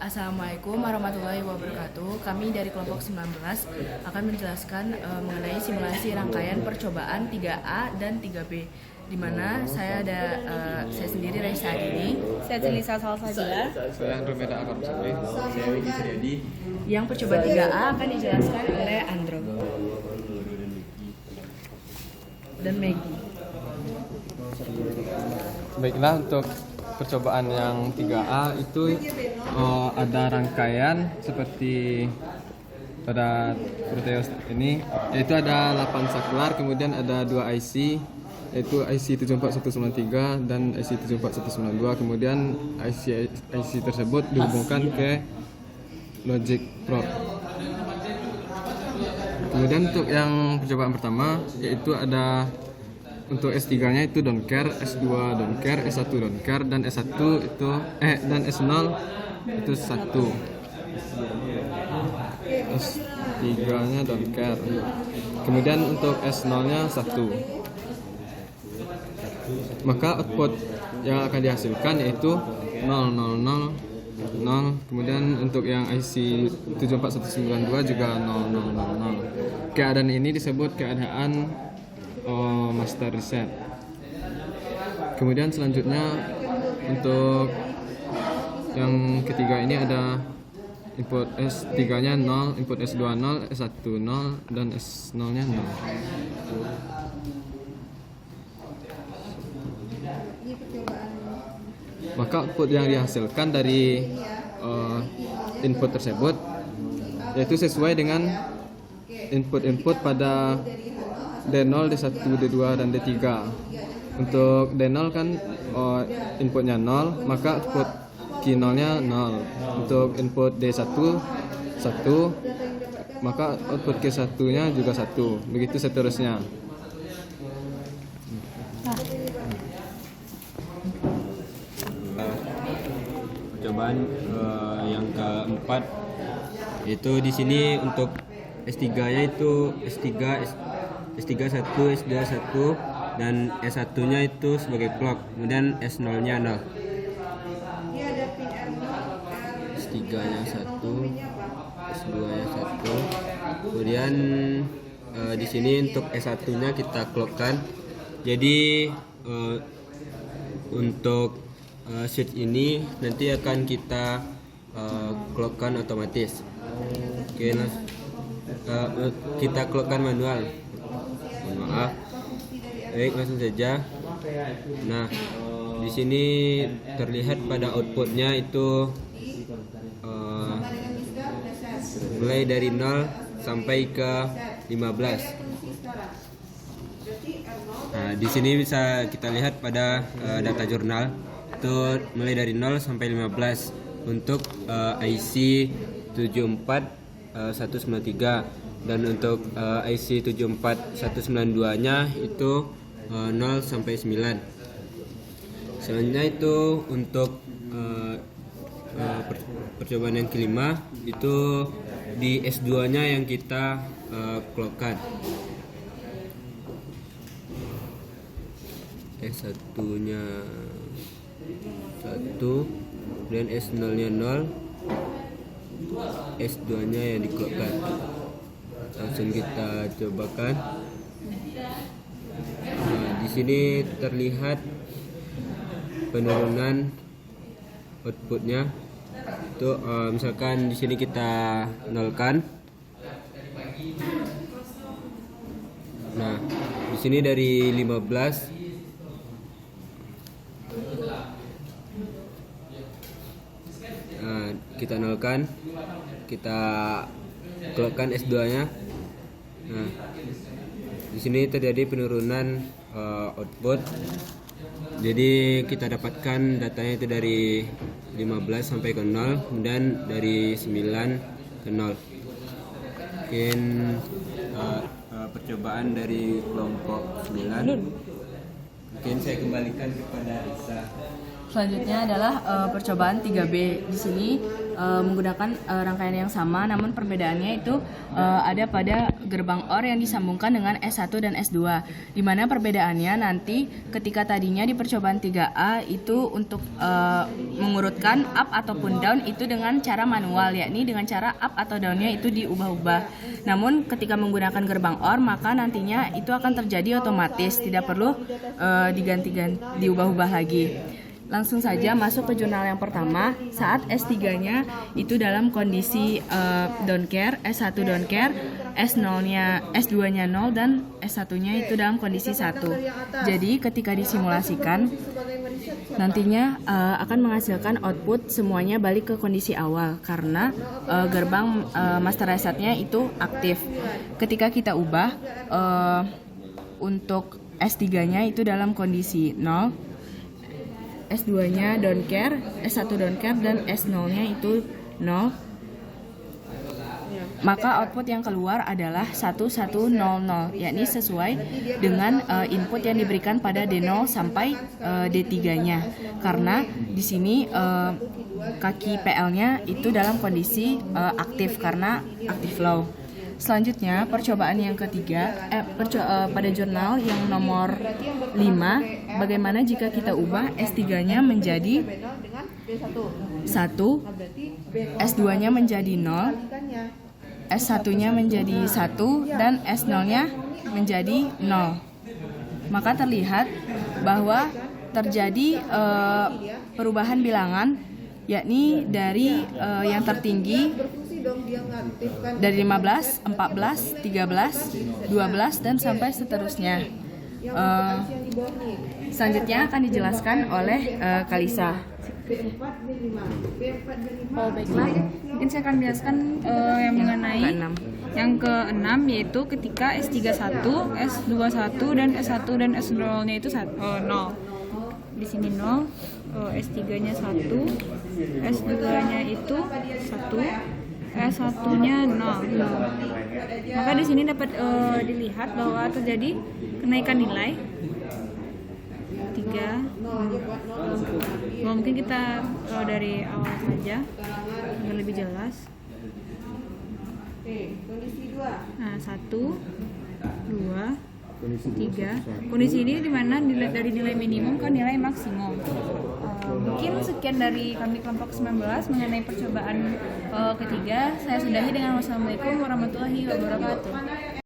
Assalamualaikum warahmatullahi wabarakatuh. Kami dari kelompok 19 akan menjelaskan mengenai simulasi rangkaian percobaan 3A dan 3B, di mana saya sendiri Raisa ini, saya Celisa Salsabila, saya Andromeda Akam Sabri, saya Widi Suryadi. Yang percobaan 3A akan dijelaskan oleh Andro dan Maggie. Baiklah, untuk percobaan yang 3A itu ada rangkaian seperti pada Proteus ini, yaitu ada 8 saklar, kemudian ada 2 IC, yaitu IC 74193 dan IC 74192. Kemudian IC tersebut dihubungkan ke logic probe. Kemudian untuk yang percobaan pertama, yaitu ada untuk S3-nya itu don't care, S2 don't care, S1 don't care, dan S1 itu dan S0 itu 1. S3-nya don't care. Kemudian untuk S0-nya 1. Maka output yang akan dihasilkan yaitu 0, 0, 0, 0. Kemudian untuk yang IC 74192 juga 0, 0, 0, 0. Keadaan ini disebut keadaan master reset. Kemudian selanjutnya untuk yang ketiga ini ada input S3-nya 0, input S2 0, S1 0, dan S0-nya 0. Maka output yang dihasilkan dari input tersebut yaitu sesuai dengan input-input pada D0, D1, D2, dan D3. Untuk D0 kan inputnya 0, maka output Q0-nya 0. Untuk input D1 1, maka output Q1-nya juga 1. Begitu seterusnya. Percobaan yang keempat itu di sini untuk S3-nya itu S3 1, S2 1, dan S1-nya itu sebagai clock, kemudian S0-nya 0. S3-nya 1, S2-nya 1. Kemudian di sini untuk S1-nya kita clockkan. Jadi untuk switch ini nanti akan kita clockkan otomatis. Oke, kita clockkan manual. Maaf. Baik, langsung saja. Nah, di sini terlihat pada outputnya itu mulai dari 0 sampai ke 15. Nah, di sini bisa kita lihat pada data jurnal itu mulai dari 0 sampai 15 untuk IC 74193. Dan untuk IC 74192-nya itu 0 sampai 9. Selanjutnya itu untuk percobaan yang kelima itu di S2-nya yang kita clockkan. S1-nya 1, dan S0-nya 0, S2-nya yang di-clockkan. Langsung kita cobakan. Nah, di sini terlihat penurunan outputnya. Itu misalkan di sini kita nolkan. Nah, di sini dari 15 kita nolkan, kita clockkan S2-nya. Nah, di sini terjadi penurunan output. Jadi kita dapatkan datanya itu dari 15 sampai ke 0, kemudian dari 9 ke 0. Mungkin percobaan dari kelompok 9. Mungkin saya kembalikan kepada Risa. Selanjutnya adalah percobaan 3B. Di sini menggunakan rangkaian yang sama, namun perbedaannya itu ada pada gerbang OR yang disambungkan dengan S1 dan S2. Di mana perbedaannya nanti ketika tadinya di percobaan 3A itu untuk mengurutkan up ataupun down itu dengan cara manual, yakni dengan cara up atau down-nya itu diubah-ubah. Namun ketika menggunakan gerbang OR maka nantinya itu akan terjadi otomatis, tidak perlu diganti-ganti, diubah-ubah lagi. Langsung saja masuk ke jurnal yang pertama. Saat S3-nya itu dalam kondisi don't care, S1 don't care, S2-nya 0 dan S1-nya itu dalam kondisi 1. Jadi ketika disimulasikan nantinya akan menghasilkan output semuanya balik ke kondisi awal karena gerbang master reset-nya itu aktif. Ketika kita ubah untuk S3-nya itu dalam kondisi 0, S2-nya don't care, S1 don't care, dan S0-nya itu 0. Maka output yang keluar adalah 1100, yakni sesuai dengan input yang diberikan pada D0 sampai D3-nya. Karena di sini kaki PL-nya itu dalam kondisi aktif karena aktif low. Selanjutnya percobaan yang ketiga pada jurnal yang nomor 5, bagaimana jika kita ubah S3-nya menjadi 1, S2-nya menjadi 0, S1-nya menjadi 1, dan S0-nya menjadi 0. Maka terlihat bahwa terjadi perubahan bilangan, yakni dari yang tertinggi dari 15, 14, 13, 12, dan sampai seterusnya. Selanjutnya akan dijelaskan oleh Kalisa. Oh baiklah, mungkin saya akan menjelaskan yang mengenai yang ke-6, yaitu ketika S31, S21, dan S1 dan S0-nya itu 0. Di sini 0, S3-nya 1, S2-nya itu 1, S1-nya 0. Maka di sini dapat dilihat bahwa terjadi kenaikan nilai 3. Mungkin kita dari awal saja agar lebih jelas. Nah, 1, 2, 3. Kondisi ini dimana dari nilai minimum ke nilai maksimum. Mungkin sekian dari kami kelompok 19 mengenai percobaan ketiga. Saya sudahi dengan wassalamualaikum warahmatullahi wabarakatuh.